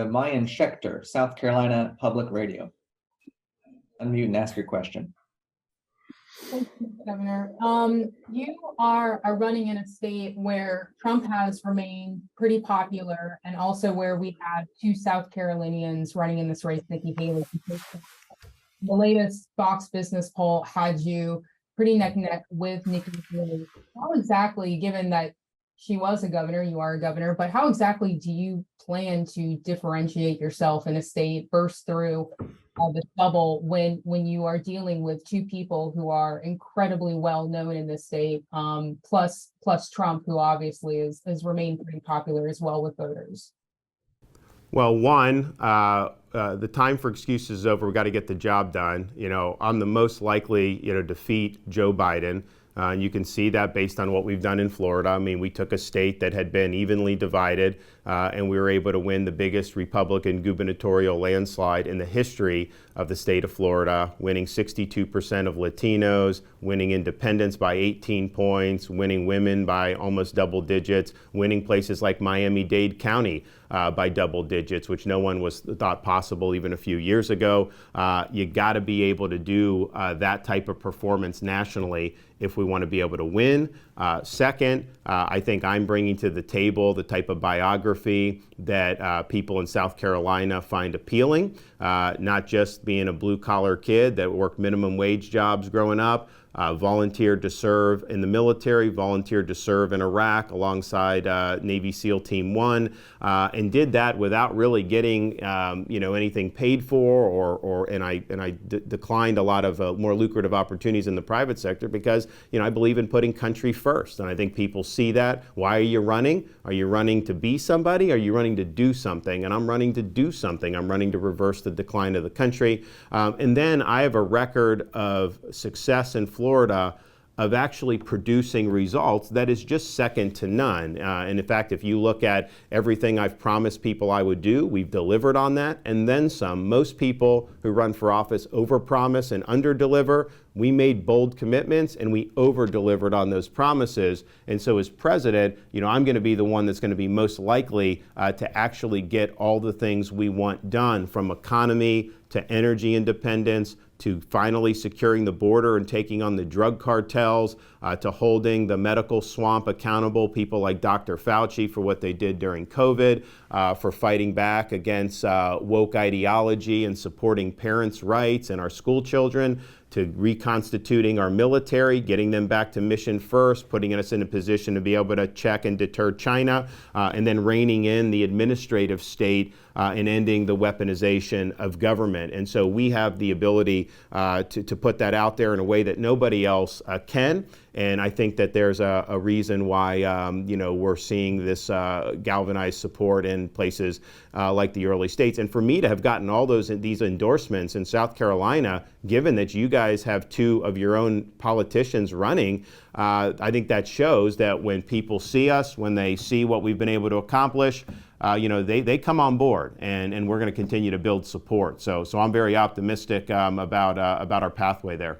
Mayan Schechter, South Carolina Public Radio. Unmute and ask your question. Thank you, Governor. You are running in a state where Trump has remained pretty popular, and also where we have two South Carolinians running in this race, Nikki Haley. The latest Fox Business poll had you pretty neck and neck with Nikki Haley. How exactly, given that she was a governor, you are a governor, but how exactly do you plan to differentiate yourself in a state, burst through the bubble when you are dealing with two people who are incredibly well known in this state, plus Trump, who obviously has remained pretty popular as well with voters? Well, one, the time for excuses is over. We got to get the job done. I'm the most likely, defeat Joe Biden. And you can see that based on what we've done in Florida. I mean, we took a state that had been evenly divided, and we were able to win the biggest Republican gubernatorial landslide in the history of the state of Florida, winning 62% of Latinos, winning independents by 18 points, winning women by almost double digits, winning places like Miami-Dade County by double digits, which no one was thought possible even a few years ago. You got to be able to do that type of performance nationally if we want to be able to win. Second, I think I'm bringing to the table the type of biography that people in South Carolina find appealing, not just being a blue-collar kid that worked minimum wage jobs growing up, volunteered to serve in the military, volunteered to serve in Iraq alongside Navy SEAL Team 1, and did that without really getting anything paid for, and I declined a lot of more lucrative opportunities in the private sector because I believe in putting country first, and I think people see that. Why are you running? Are you running to be somebody? Are you running to do something? And I'm running to do something. I'm running to reverse the decline of the country. And then I have a record of success in Florida of actually producing results that is just second to none. And in fact, if you look at everything I've promised people I would do, we've delivered on that and then some. Most people who run for office overpromise and underdeliver. We made bold commitments and we over-delivered on those promises. And so as president, I'm going to be the one that's going to be most likely to actually get all the things we want done, from economy to energy independence, to finally securing the border and taking on the drug cartels, to holding the medical swamp accountable, people like Dr. Fauci for what they did during COVID, for fighting back against woke ideology and supporting parents' rights and our school children, to reconstituting our military, getting them back to mission first, putting us in a position to be able to check and deter China, and then reining in the administrative state and ending the weaponization of government. And so we have the ability to put that out there in a way that nobody else can. And I think that there's a reason why, we're seeing this galvanized support in places like the early states. And for me to have gotten all these endorsements in South Carolina, given that you guys have two of your own politicians running, I think that shows that when people see us, when they see what we've been able to accomplish, they come on board, and we're going to continue to build support. So I'm very optimistic about our pathway there.